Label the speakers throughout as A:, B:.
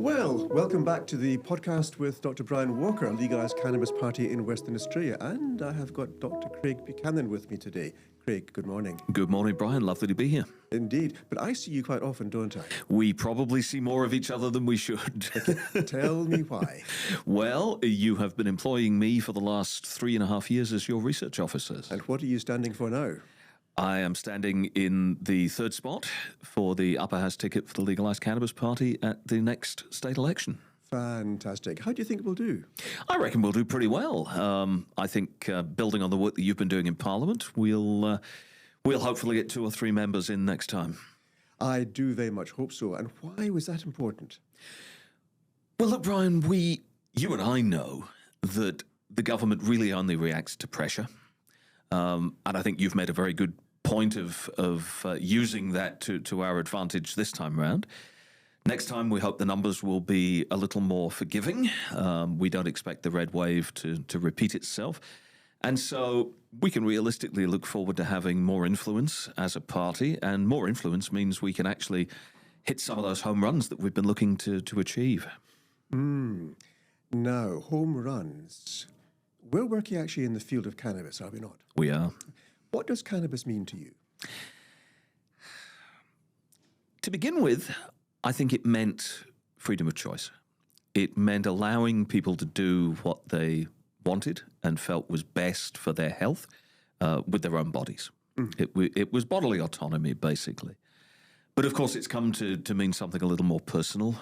A: Well, welcome back to the podcast with Dr Brian Walker, a Legalise Cannabis Party in Western Australia. And I have got Dr Craig Buchanan with me today. Craig, good morning.
B: Good morning, Brian. Lovely to be here.
A: Indeed. But I see you quite often, don't I?
B: We probably see more of each other than we should.
A: Tell me why.
B: Well, you have been employing me for the last 3.5 years as your research officer.
A: And what are you standing for now?
B: I am standing in the third spot for the upper house ticket for the Legalise Cannabis Party at the next state election.
A: Fantastic. How do you think we'll do?
B: I reckon we'll do pretty well. I think building on the work that you've been doing in Parliament, we'll hopefully get 2 or 3 members in next time.
A: I do very much hope so. And why was that important?
B: Well, look, Brian, you and I know that the government really only reacts to pressure. And I think you've made a very good point of using that to our advantage this time round. Next time, we hope the numbers will be a little more forgiving. We don't expect the red wave to repeat itself. And so we can realistically look forward to having more influence as a party, and more influence means we can actually hit some of those home runs that we've been looking to achieve.
A: Now, home runs. We're working actually in the field of cannabis, are we not?
B: We are.
A: What does cannabis mean to you?
B: To begin with, I think it meant freedom of choice. It meant allowing people to do what they wanted and felt was best for their health with their own bodies. It was bodily autonomy, basically. But of course, it's come to mean something a little more personal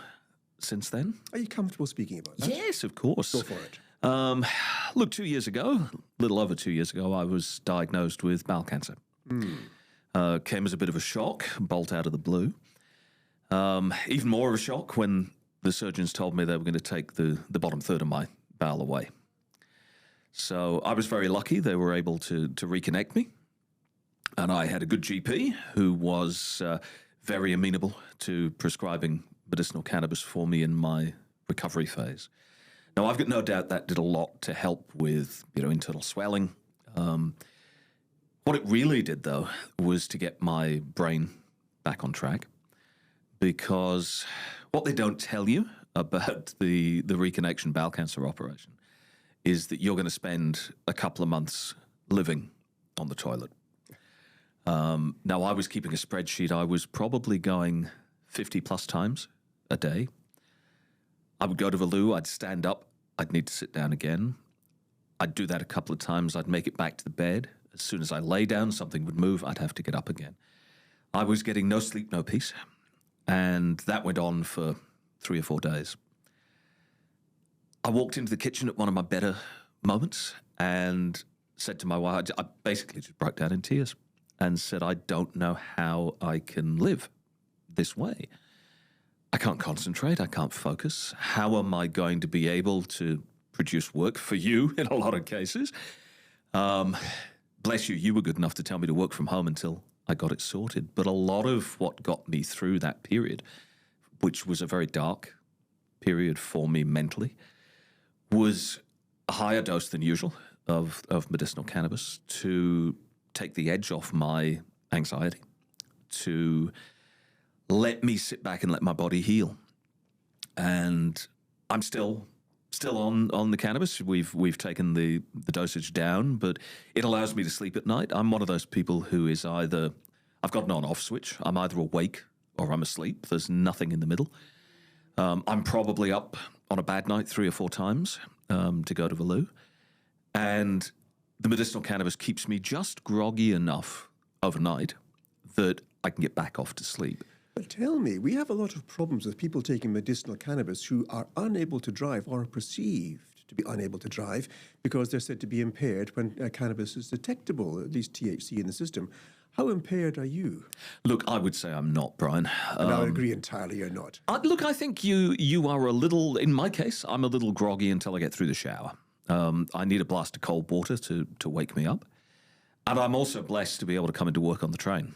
B: since then.
A: Are you comfortable speaking about that?
B: Yes, of course.
A: Go for it.
B: Look, 2 years ago, a little over 2 years ago, I was diagnosed with bowel cancer. Came as a bit of a shock, bolt out of the blue. Even more of a shock when the surgeons told me they were going to take the bottom third of my bowel away. So I was very lucky. They were able to reconnect me. And I had a good GP who was very amenable to prescribing medicinal cannabis for me in my recovery phase. Now, I've got no doubt that did a lot to help with, internal swelling. What it really did, though, was to get my brain back on track, because what they don't tell you about the reconnection bowel cancer operation is that you're going to spend a couple of months living on the toilet. Now, I was keeping a spreadsheet. I was probably going 50 plus times a day. I would go to the loo, I'd stand up, I'd need to sit down again. I'd do that a couple of times, I'd make it back to the bed. As soon as I lay down, something would move, I'd have to get up again. I was getting no sleep, no peace. And that went on for 3 or 4 days. I walked into the kitchen at one of my better moments and said to my wife, I basically just broke down in tears and said, I don't know how I can live this way. I can't concentrate, I can't focus. How am I going to be able to produce work for you in a lot of cases? Bless you, you were good enough to tell me to work from home until I got it sorted. But a lot of what got me through that period, which was a very dark period for me mentally, was a higher dose than usual of medicinal cannabis to take the edge off my anxiety, to let me sit back and let my body heal. And I'm still on the cannabis. We've taken the dosage down, but it allows me to sleep at night. I'm one of those people who is either, I've got an on-off switch. I'm either awake or I'm asleep. There's nothing in the middle. I'm probably up on a bad night 3 or 4 times to go to the loo. And the medicinal cannabis keeps me just groggy enough overnight that I can get back off to sleep.
A: But tell me, we have a lot of problems with people taking medicinal cannabis who are unable to drive or are perceived to be unable to drive because they're said to be impaired when cannabis is detectable, at least THC in the system. How impaired are you?
B: Look, I would say I'm not, Brian.
A: And I agree entirely you're not.
B: Look, I think you are a little, in my case, I'm a little groggy until I get through the shower. I need a blast of cold water to wake me up. And I'm also blessed to be able to come into work on the train.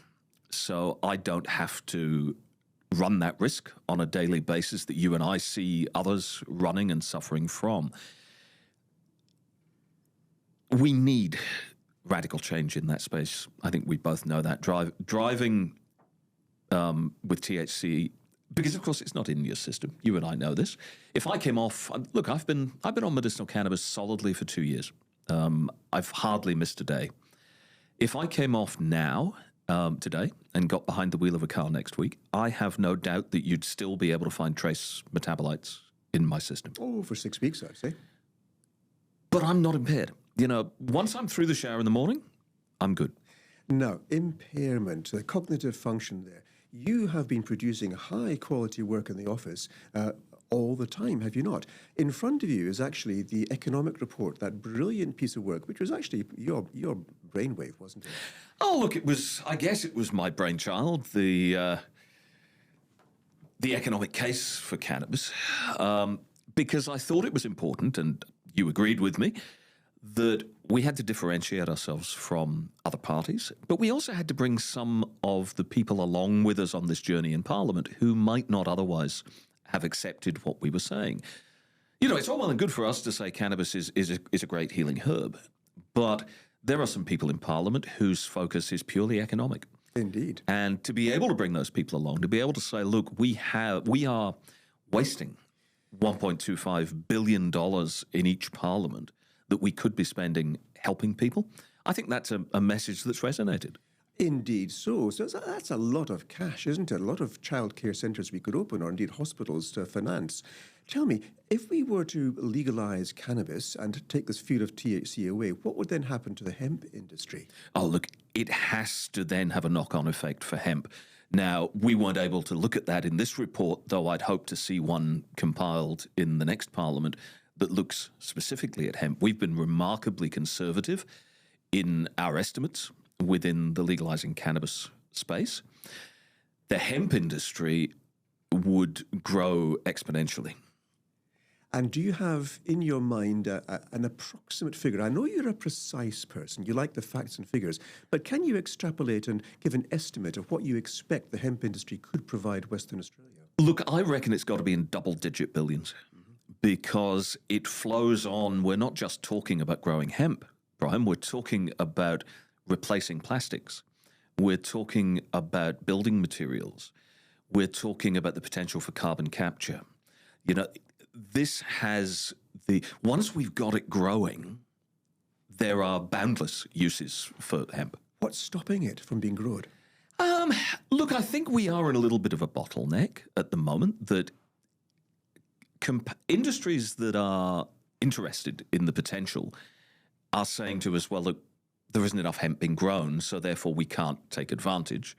B: So I don't have to run that risk on a daily basis that you and I see others running and suffering from. We need radical change in that space. I think we both know that. Driving with THC Because, of course, it's not in your system. You and I know this. If I came off, look, I've been on medicinal cannabis solidly for 2 years. I've hardly missed a day. If I came off now, today, and got behind the wheel of a car next week, I have no doubt that you'd still be able to find trace metabolites in my system.
A: Oh, for 6 weeks, I'd say.
B: But I'm not impaired. You know, once I'm through the shower in the morning, I'm good.
A: Now, impairment, the cognitive function there. You have been producing high-quality work in the office all the time, have you not? In front of you is actually the economic report, that brilliant piece of work, which was actually your brainwave, wasn't it?
B: Oh, look, I guess it was my brainchild, the economic case for cannabis, because I thought it was important, and you agreed with me, that we had to differentiate ourselves from other parties, but we also had to bring some of the people along with us on this journey in Parliament who might not otherwise have accepted what we were saying. You know, it's all well and good for us to say cannabis is a great healing herb, but there are some people in Parliament whose focus is purely economic.
A: Indeed.
B: And to be able to bring those people along, to be able to say, look, we are wasting $1.25 billion in each Parliament that we could be spending helping people, I think that's a message that's resonated.
A: Indeed so. So that's a lot of cash, isn't it? A lot of childcare centres we could open, or indeed hospitals to finance. Tell me, if we were to legalise cannabis and take this field of THC away, what would then happen to the hemp industry?
B: Oh, look, it has to then have a knock-on effect for hemp. Now, we weren't able to look at that in this report, though I'd hope to see one compiled in the next Parliament that looks specifically at hemp. We've been remarkably conservative in our estimates within the legalising cannabis space. The hemp industry would grow exponentially.
A: And do you have in your mind an approximate figure? I know you're a precise person. You like the facts and figures. But can you extrapolate and give an estimate of what you expect the hemp industry could provide Western Australia?
B: Look, I reckon it's got to be in double-digit billions because it flows on. We're not just talking about growing hemp, Brian. We're talking about replacing plastics. We're talking about building materials. We're talking about the potential for carbon capture. You know, this has once we've got it growing, there are boundless uses for hemp.
A: What's stopping it from being grown?
B: Look, I think we are in a little bit of a bottleneck at the moment that industries that are interested in the potential are saying to us, well, look, there isn't enough hemp being grown, so therefore we can't take advantage,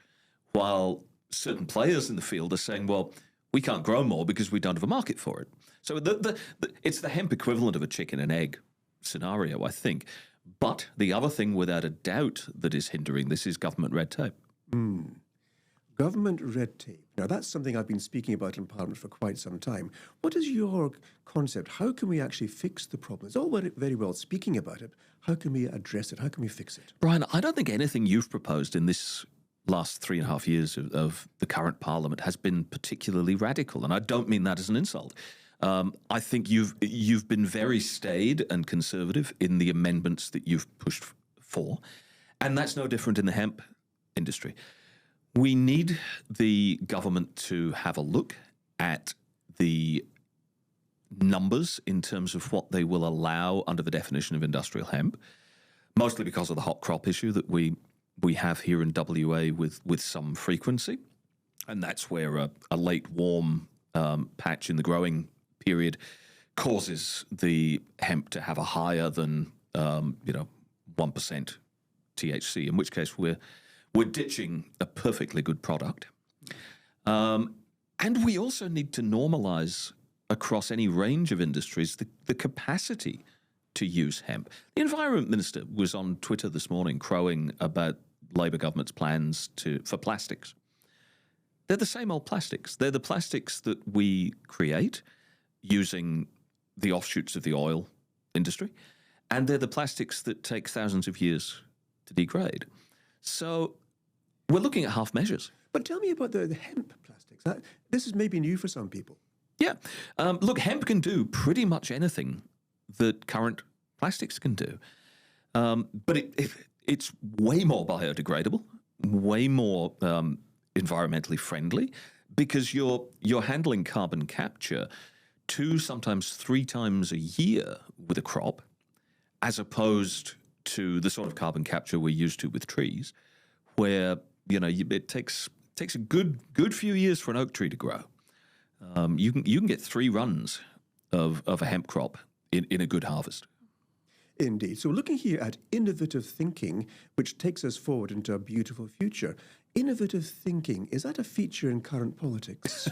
B: while certain players in the field are saying, well, we can't grow more because we don't have a market for it. So it's the hemp equivalent of a chicken and egg scenario, I think. But the other thing, without a doubt, that is hindering this is government red tape.
A: Government red tape. Now, that's something I've been speaking about in Parliament for quite some time. What is your concept? How can we actually fix the problem? It's all very well speaking about it. How can we address it? How can we fix it?
B: Brian, I don't think anything you've proposed in this last 3.5 years of the current Parliament has been particularly radical, and I don't mean that as an insult. I think you've been very staid and conservative in the amendments that you've pushed for, and that's no different in the hemp industry. We need the government to have a look at the numbers in terms of what they will allow under the definition of industrial hemp, mostly because of the hot crop issue that we have here in WA with some frequency. And that's where a late warm patch in the growing period causes the hemp to have a higher than 1% THC, in which case we're ditching a perfectly good product. And we also need to normalise across any range of industries the capacity to use hemp. The Environment Minister was on Twitter this morning crowing about Labor government's plans for plastics. They're the same old plastics. They're the plastics that we create using the offshoots of the oil industry, and they're the plastics that take thousands of years to degrade. So we're looking at half measures.
A: But tell me about the hemp plastics. This is maybe new for some people.
B: Yeah. Look, hemp can do pretty much anything that current plastics can do. But it's way more biodegradable, way more environmentally friendly. because you're handling carbon capture 2, sometimes 3 times a year with a crop, as opposed to the sort of carbon capture we're used to with trees, where it takes a good few years for an oak tree to grow. You can get 3 runs of a hemp crop in a good harvest.
A: Indeed. So looking here at innovative thinking, which takes us forward into a beautiful future. Innovative thinking, is that a feature in current politics?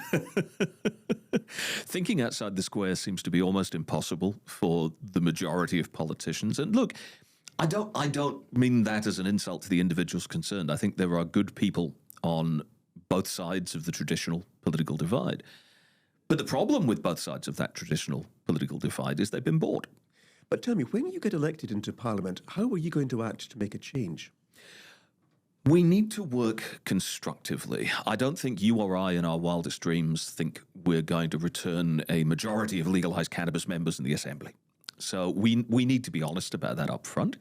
B: Thinking outside the square seems to be almost impossible for the majority of politicians. And look, I don't mean that as an insult to the individuals concerned. I think there are good people on both sides of the traditional political divide. But the problem with both sides of that traditional political divide is they've been bought.
A: But tell me, when you get elected into Parliament, how are you going to act to make a change?
B: We need to work constructively. I don't think you or I in our wildest dreams think we're going to return a majority of legalised cannabis members in the Assembly. So we need to be honest about that up front.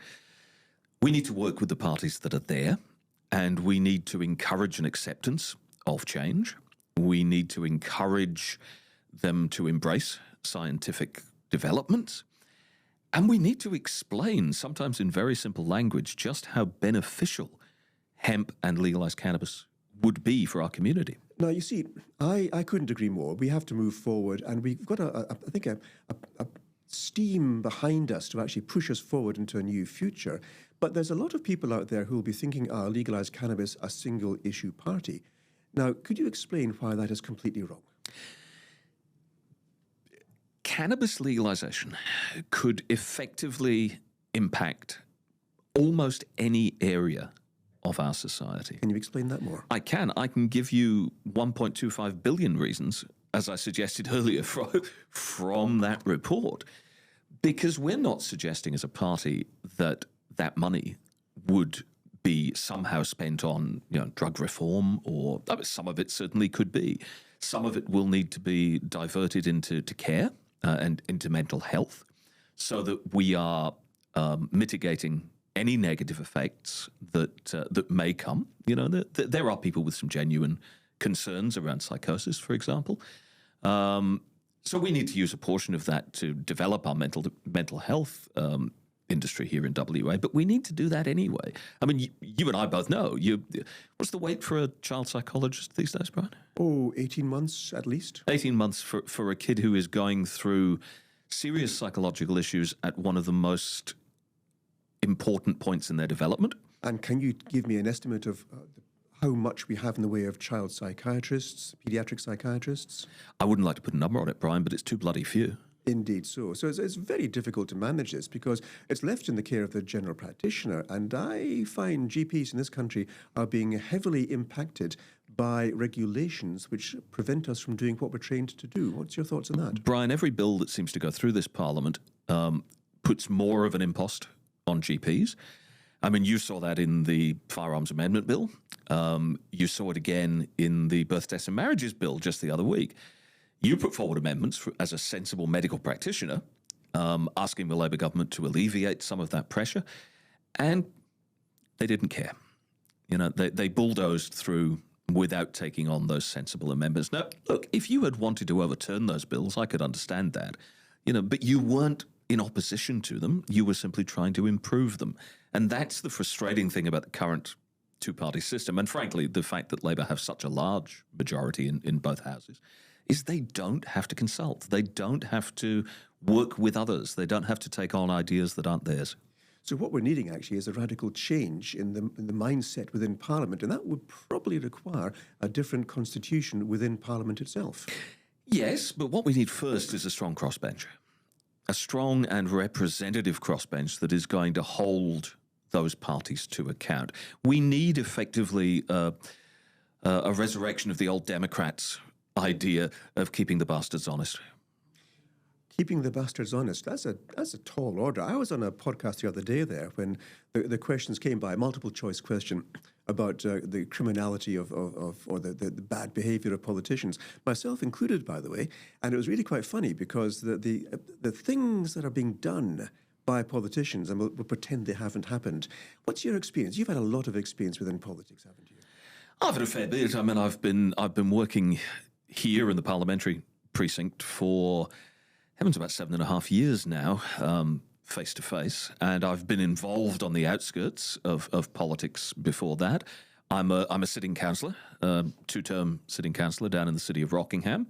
B: We need to work with the parties that are there, and we need to encourage an acceptance of change. We need to encourage them to embrace scientific developments. And we need to explain, sometimes in very simple language, just how beneficial hemp and legalized cannabis would be for our community.
A: Now, you see, I couldn't agree more. We have to move forward, and we've got, I think, a steam behind us to actually push us forward into a new future. But there's a lot of people out there who will be thinking, legalized cannabis a single-issue party. Now, could you explain why that is completely wrong?
B: Cannabis legalization could effectively impact almost any area of our society.
A: Can you explain that more?
B: I can. I can give you 1.25 billion reasons, as I suggested earlier, from that report. Because we're not suggesting as a party that that money would be somehow spent on drug reform, or some of it certainly could be. Some of it will need to be diverted into care and into mental health, so that we are mitigating any negative effects that may come. There are people with some genuine concerns around psychosis, for example. So we need to use a portion of that to develop our mental health industry here in WA, but we need to do that anyway. I mean, you and I both know. What's the wait for a child psychologist these days, Brian?
A: 18 months at least.
B: 18 months for a kid who is going through serious psychological issues at one of the most important points in their development.
A: And can you give me an estimate of how much we have in the way of child psychiatrists, pediatric psychiatrists?
B: I wouldn't like to put a number on it, Brian, but it's too bloody few.
A: Indeed so. So it's very difficult to manage this because it's left in the care of the general practitioner. And I find GPs in this country are being heavily impacted by regulations which prevent us from doing what we're trained to do. What's your thoughts on that?
B: Brian, every bill that seems to go through this Parliament puts more of an impost on GPs. I mean, you saw that in the Firearms Amendment Bill. You saw it again in the Birth, Deaths and Marriages Bill just the other week. You put forward amendments as a sensible medical practitioner, asking the Labor government to alleviate some of that pressure, and they didn't care. They bulldozed through without taking on those sensible amendments. Now, look, if you had wanted to overturn those bills, I could understand that, but you weren't in opposition to them. You were simply trying to improve them. And that's the frustrating thing about the current two-party system, and frankly, the fact that Labor have such a large majority in both houses, is they don't have to consult. They don't have to work with others. They don't have to take on ideas that aren't theirs.
A: So what we're needing actually is a radical change in the mindset within Parliament, and that would probably require a different constitution within Parliament itself.
B: Yes, but what we need first is a strong crossbench. A strong and representative crossbench that is going to hold those parties to account. We need effectively a resurrection of the old Democrats' idea of keeping the bastards honest.
A: Keeping the bastards honest, that's a tall order. I was on a podcast the other day there when the questions came by, multiple choice question about the criminality or the bad behavior of politicians, myself included, by the way. And it was really quite funny because the things that are being done by politicians, and we'll pretend they haven't happened. What's your experience? You've had a lot of experience within politics, haven't you?
B: I've had a fair bit. I mean, I've been working here in the parliamentary precinct for heavens about 7.5 years now, face to face, and I've been involved on the outskirts of politics before that. I'm a sitting councillor, two-term sitting councillor down in the city of Rockingham,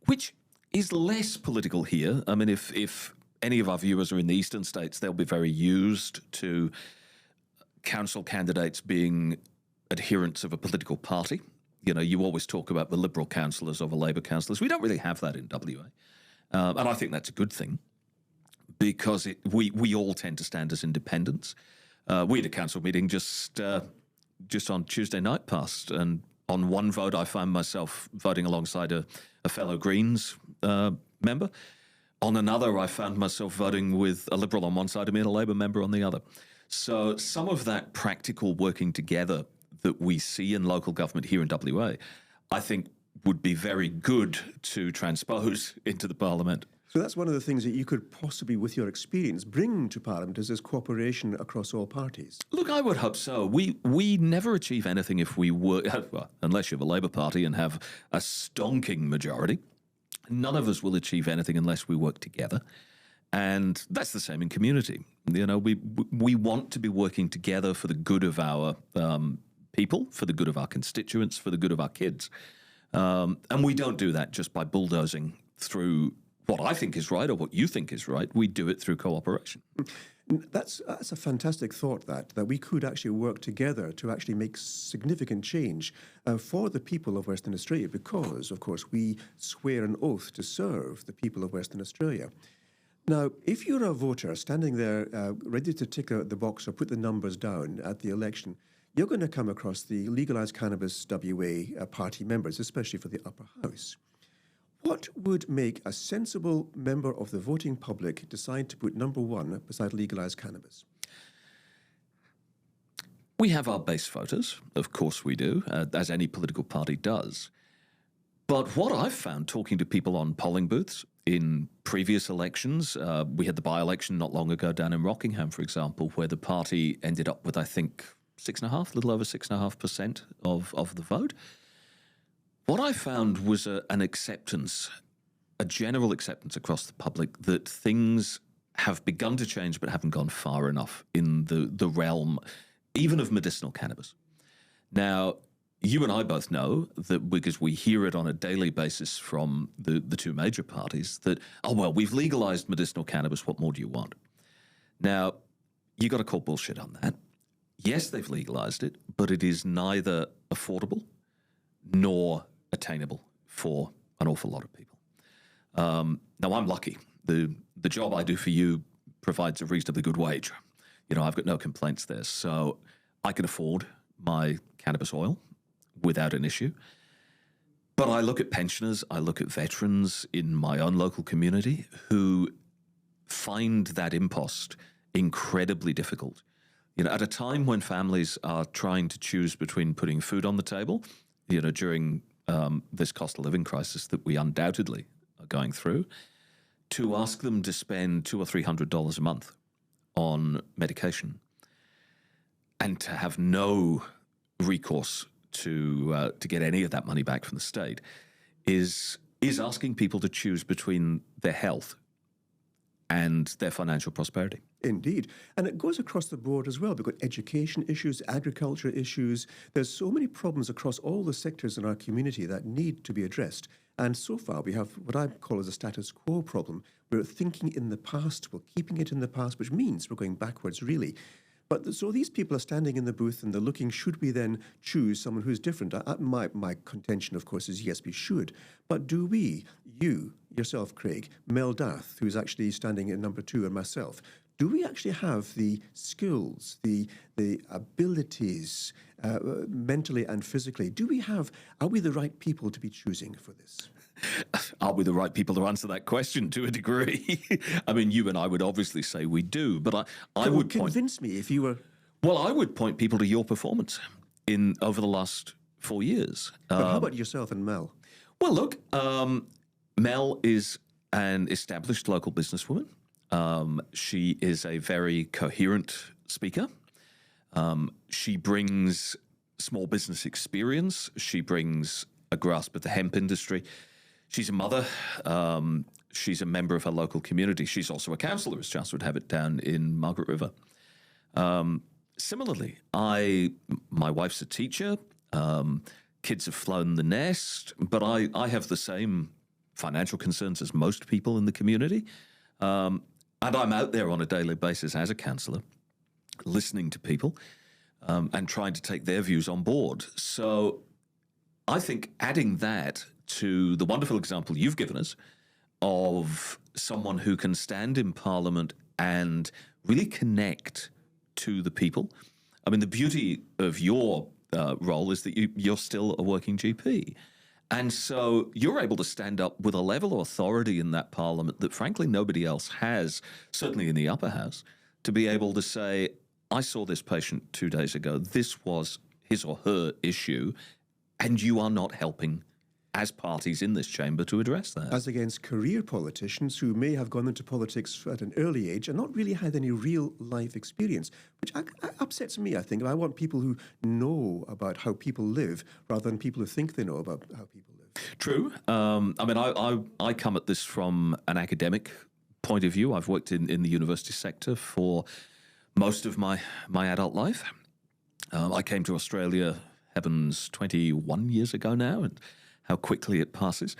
B: which is less political here. I mean, if any of our viewers are in the eastern states, they'll be very used to council candidates being adherents of a political party. You know, you always talk about the Liberal councillors over Labor councillors. We don't really have that in WA. And I think that's a good thing because we all tend to stand as independents. We had a council meeting just on Tuesday night past, and on one vote I found myself voting alongside a fellow Greens member. On another, I found myself voting with a Liberal on one side of me and a Labor member on the other. So some of that practical working together that we see in local government here in WA, I think would be very good to transpose into the Parliament.
A: So that's one of the things that you could possibly, with your experience, bring to Parliament is this cooperation across all parties.
B: Look, I would hope so. We never achieve anything if we work, well, unless you have a Labor Party and have a stonking majority. None of us will achieve anything unless we work together. And that's the same in community. You know, we want to be working together for the good of our people, for the good of our constituents, for the good of our kids. And we don't do that just by bulldozing through what I think is right or what you think is right. We do it through cooperation.
A: That's a fantastic thought, that we could actually work together to actually make significant change for the people of Western Australia because, of course, we swear an oath to serve the people of Western Australia. Now, if you're a voter standing there ready to tick the box or put the numbers down at the election, you're going to come across the Legalise Cannabis WA party members, especially for the upper house. What would make a sensible member of the voting public decide to put number one beside Legalise Cannabis?
B: We have our base voters, of course we do, as any political party does. But what I've found talking to people on polling booths in previous elections, we had the by-election not long ago down in Rockingham, for example, where the party ended up with, I think, 6.5%, a little over 6.5% of the vote. What I found was an acceptance, a general acceptance across the public that things have begun to change but haven't gone far enough in the realm even of medicinal cannabis. Now, you and I both know that because we hear it on a daily basis from the two major parties that, oh, well, we've legalized medicinal cannabis. What more do you want? Now, you got to call bullshit on that. Yes, they've legalized it, but it is neither affordable nor attainable for an awful lot of people. Now, I'm lucky. The job I do for you provides a reasonably good wage. You know, I've got no complaints there. So I can afford my cannabis oil without an issue. But I look at pensioners, I look at veterans in my own local community who find that impost incredibly difficult. You know, at a time when families are trying to choose between putting food on the table, you know, during this cost of living crisis that we undoubtedly are going through, to ask them to spend $200 or $300 a month on medication and to have no recourse to get any of that money back from the state is asking people to choose between their health and their financial prosperity.
A: Indeed. And it goes across the board as well. We've got education issues, agriculture issues. There's so many problems across all the sectors in our community that need to be addressed. And so far, we have what I call as a status quo problem. We're thinking in the past, we're keeping it in the past, which means we're going backwards, really. But so these people are standing in the booth and they're looking, should we then choose someone who's different? My contention, of course, is yes, we should. But do we, you, yourself, Craig, Mel Dath, who's actually standing at number 2, and myself, do we actually have the skills, the abilities, mentally and physically? Are we the right people to be choosing for this?
B: Are we the right people to answer that question to a degree? I mean, you and I would obviously say we do, but I would
A: convince me if you were.
B: Well, I would point people to your performance over the last 4 years.
A: But how about yourself and Mel?
B: Well, look, Mel is an established local businesswoman. She is a very coherent speaker. She brings small business experience. She brings a grasp of the hemp industry. She's a mother. She's a member of her local community. She's also a counsellor, as chance would have it, down in Margaret River. Similarly, my wife's a teacher. Kids have flown the nest, but I have the same financial concerns as most people in the community. And I'm out there on a daily basis as a counsellor, listening to people and trying to take their views on board. So I think adding that to the wonderful example you've given us of someone who can stand in Parliament and really connect to the people. I mean, the beauty of your role is that you're still a working GP. And so you're able to stand up with a level of authority in that Parliament that, frankly, nobody else has, certainly in the upper house, to be able to say, I saw this patient 2 days ago. This was his or her issue, and you are not helping as parties in this chamber to address that.
A: As against career politicians who may have gone into politics at an early age and not really had any real life experience, which upsets me, I think. I want people who know about how people live rather than people who think they know about how people live.
B: True. I mean, I come at this from an academic point of view. I've worked in the university sector for most of my adult life. I came to Australia, heavens, 21 years ago now, and how quickly it passes,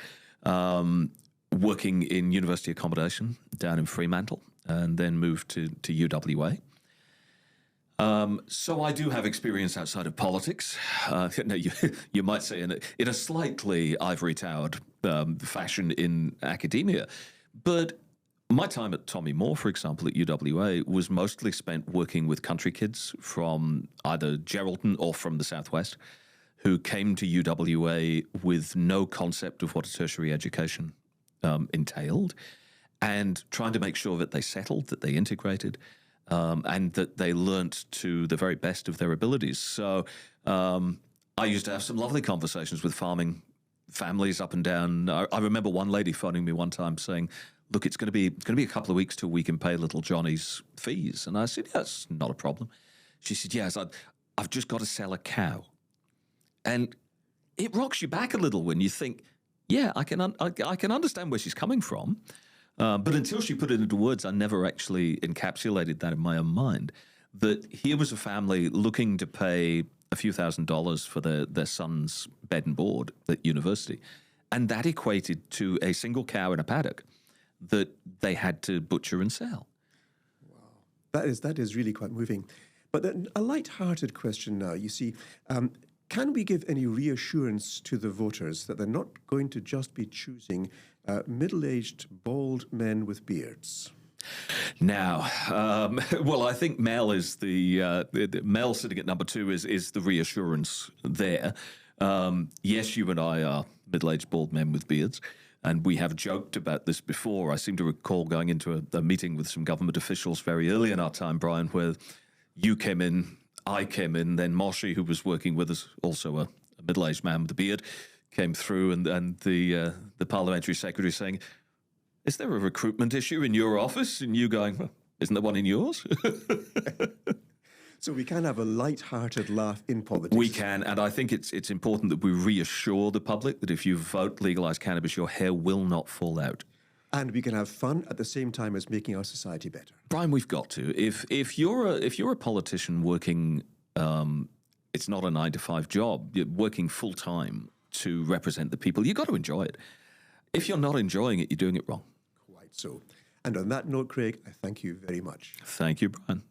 B: working in university accommodation down in Fremantle, and then moved to UWA. So I do have experience outside of politics. You might say in a slightly ivory-towered fashion in academia. But my time at Tommy Moore, for example, at UWA, was mostly spent working with country kids from either Geraldton or from the southwest, who came to UWA with no concept of what a tertiary education entailed, and trying to make sure that they settled, that they integrated, and that they learnt to the very best of their abilities. So I used to have some lovely conversations with farming families up and down. I remember one lady phoning me one time saying, look, it's going to be a couple of weeks till we can pay little Johnny's fees. And I said, yeah, that's not a problem. She said, yes, I've just got to sell a cow. And it rocks you back a little when you think, yeah, I can understand where she's coming from. But until she put it into words, I never actually encapsulated that in my own mind, that here was a family looking to pay a few $1,000s for their son's bed and board at university. And that equated to a single cow in a paddock that they had to butcher and sell.
A: Wow. That is really quite moving. But then a light-hearted question now. You see, can we give any reassurance to the voters that they're not going to just be choosing middle-aged, bald men with beards?
B: Now, well, I think Mel is the Mel sitting at number 2 is the reassurance there. Yes, you and I are middle-aged, bald men with beards, and we have joked about this before. I seem to recall going into a meeting with some government officials very early in our time, Brian, where you came in, I came in, then Moshi, who was working with us, also a middle-aged man with a beard, came through, and the parliamentary secretary saying, is there a recruitment issue in your office? And you going, well, isn't there one in yours?
A: So we can have a light-hearted laugh in politics.
B: We can, and I think it's important that we reassure the public that if you vote Legalise Cannabis, your hair will not fall out.
A: And we can have fun at the same time as making our society better.
B: Brian, we've got to. If you're a politician working, it's not a 9-to-5 job. You're working full time to represent the people. You've got to enjoy it. If you're not enjoying it, you're doing it wrong.
A: Quite so. And on that note, Craig, I thank you very much.
B: Thank you, Brian.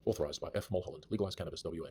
C: Authorised by F. Mulholland, Legalise Cannabis, WA.